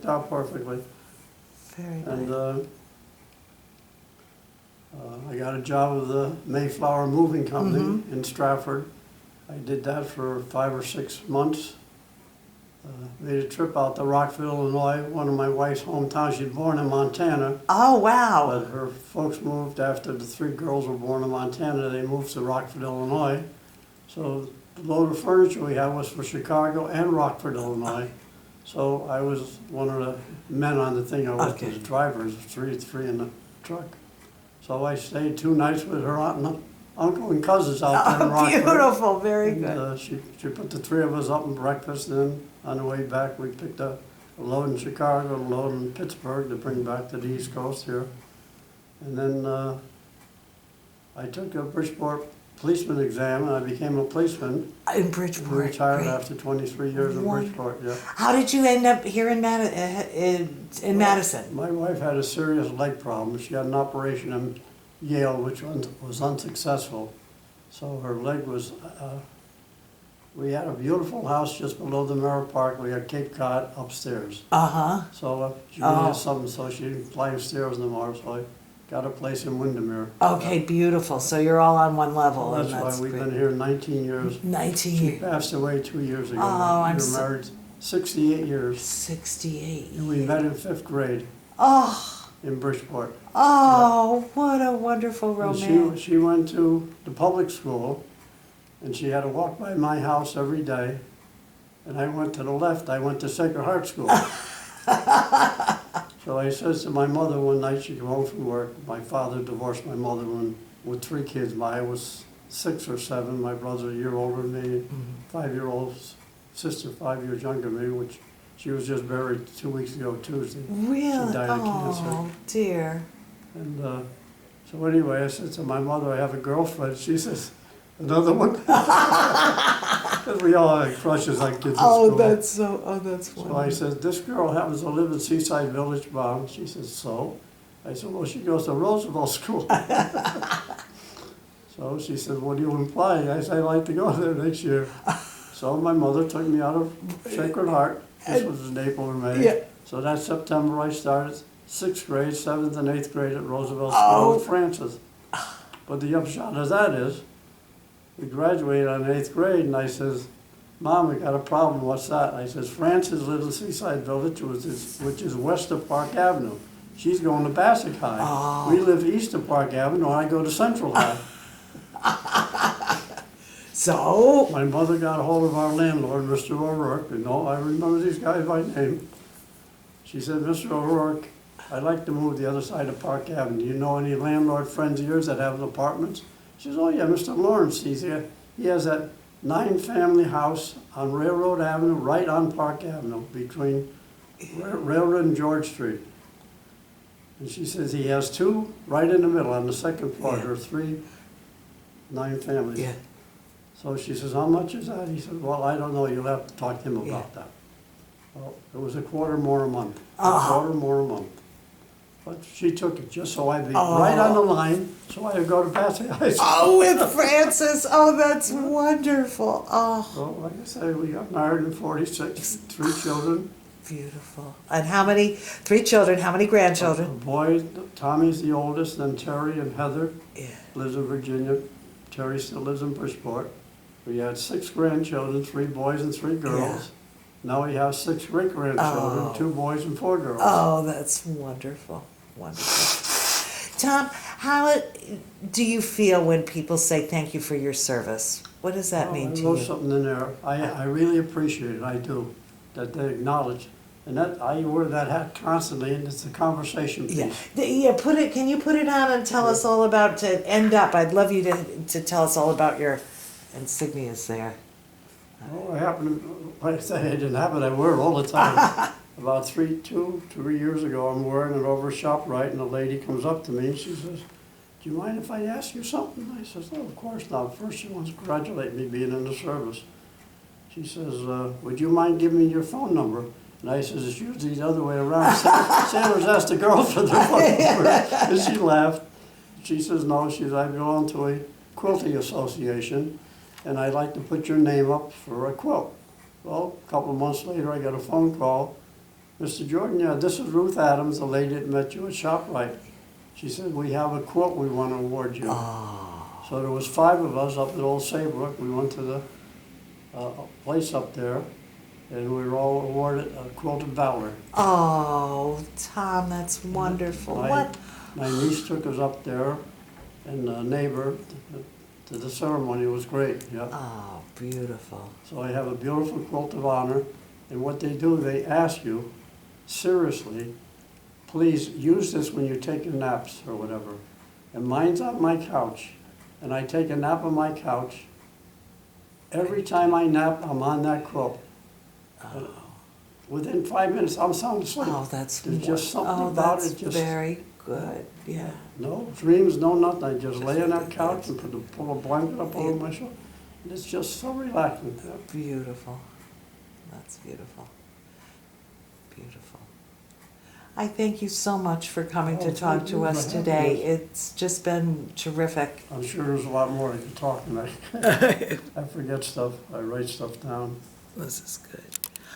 out perfectly. Very And nice. I got a job with the Mayflower Moving Company in Stratford. I did that for 5 or 6 months. Made a trip out to Rockville, Illinois, one of my wife's hometowns. She's born in Montana, Oh, wow. but her folks moved after the 3 girls were born in Montana. They moved to Rockford, Illinois. So the load of furniture we had was for Chicago and Rockford, Illinois. So I was one of the men on the thing. I was Okay. the drivers, three in the truck. So I stayed 2 nights with her aunt and uncle and cousins out there in Oh, Rockford. beautiful. Very And, good. she put the 3 of us up in breakfast, and then on the way back, we picked up a load in Chicago, a load in Pittsburgh to bring back to the East Coast here. And then I took a Bridgeport policeman exam, and I became a policeman. In And Bridgeport. retired Great. after 23 years in Wonderful. Bridgeport, yeah. How did you end up here in, in Madison? My wife had a serious leg problem. She had an operation in Yale, which was unsuccessful. So her leg was, we had a beautiful house just below the Merrill Park. We had Cape Cod upstairs. Uh-huh. So she needed Oh. something, so she didn't fly upstairs no more. So I got a place in Windermere. Okay, beautiful. So you're all on one level. That's and why we've been here 19 years. 19 She years. passed away 2 years ago. Oh, I'm We were so- married 68 years. 68 And we met in 5th grade Oh, in Bridgeport. oh, what a wonderful And romance. she went to the public school, and she had to walk by my house every day. And I went to the left. I went to Sacred Heart School. So I says to my mother one night, she came home from work. My father divorced my mother with 3 kids. I was 6 or 7. My brother's a year older than me. 5-year-old sister, 5 years younger than me, which she was just buried 2 weeks ago Tuesday. Really? She died of Oh, cancer. dear. And so anyway, I said to my mother, I have a girlfriend. She says, another one? Because we all had crushes on kids at school. That's So I wonderful. said, this girl happens to live in Seaside Village, Mom. She says, so? I said, well, she goes to Roosevelt School. So she said, what are you implying? I said, I'd like to go there next year. So my mother took me out of Sacred Heart. This was in April or May. Yeah. So that September I started 6th grade, 7th and 8th grade at Roosevelt School Oh. with Francis. But the upshot of that is, we graduated on 8th grade, and I says, Mom, we got a problem. What's that? I says, Francis lives in Seaside Village, which is west of Park Avenue. She's going to Bassett High. Oh. We live east of Park Avenue, and I go to Central High. So, My mother got a hold of our landlord, Mr. O'Rourke, and I remember these guys by name. She said, Mr. O'Rourke, I'd like to move the other side of Park Avenue. Do you know any landlord friends of yours that have apartments? She says, oh yeah, Mr. Lawrence, he's here. He has that 9-family house on Railroad Avenue, right on Park Avenue, between Railroad and George Street. And she says he has 2 right in the middle on the second floor. Yeah. There are 3 9-families. yeah. So she says, how much is that? He said, well, I don't know, you'll have to talk to him about that. Well, it was a quarter more a month, quarter more a month. But she took it just so I'd be right on the line, so I'd go to Bassett High School. Oh, with Francis. Oh, that's wonderful. Oh, So like I say, we got married in 46, 3 children. beautiful. And how many, 3 children, how many A grandchildren? boy, Tommy's the oldest, then Terry and Heather Yeah. lives in Virginia. Terry still lives in Bridgeport. We had 6 grandchildren, 3 boys and 3 girls. Now we have 6 great-grandchildren, Oh. 2 boys and 4 girls. Oh, that's wonderful. Wonderful. Tom, how do you feel when people say thank you for your service? What does that mean to I wrote you? something in there. I really appreciate it, I do, that they acknowledge. And that, I wear that hat constantly, and it's a conversation piece. Yeah, yeah. Put it. Can you put it on and tell us all about to end up? I'd love you to tell us all about your insignias there. Oh, I happen to, like I say, I didn't have it, I wear it all the time. About 3 years ago, I'm wearing it over ShopRite, and a lady comes up to me, and she says, do you mind if I ask you something? I says, no, of course not. First, she wants to congratulate me being in the service. She says, would you mind giving me your phone number? And I says, it's usually the other way around. Sailors ask the girls for their phone number. And she laughed. She says, no, she says, I belong to a quilting association, and I'd like to put your name up for a quilt. Well, a couple of months later, I got a phone call Mr. Jordan, yeah, this is Ruth Adams, the lady that met you at ShopRite. She said, we have a quilt we want to award you. Oh, So there was 5 of us up at Old Saybrook. We went to the place up there, and we were all awarded a Quilt of Valor. oh, Tom, that's wonderful. What? My niece took us up there, and a neighbor to the ceremony. It was great, yeah. Oh, beautiful. So I have a beautiful Quilt of Honor, and what they do, they ask you, seriously, please use this when you take your naps or whatever. And mine's on my couch, and I take a nap on my couch. Every time I nap, I'm on that quilt. And within 5 minutes, I'm sound asleep. Oh, that's There's just something oh, about that's it. Just very good. Yeah. no dreams, no nothing. I just lay on that couch and pull a blanket up over my shoulder. And it's just so relaxing. Yeah. Beautiful. That's beautiful. Beautiful. I thank you so much for coming Oh, to talk thank to you us for having today. us. It's just been terrific. I'm sure there's a lot more I could talk tonight. I forget stuff. I write stuff down. This is good.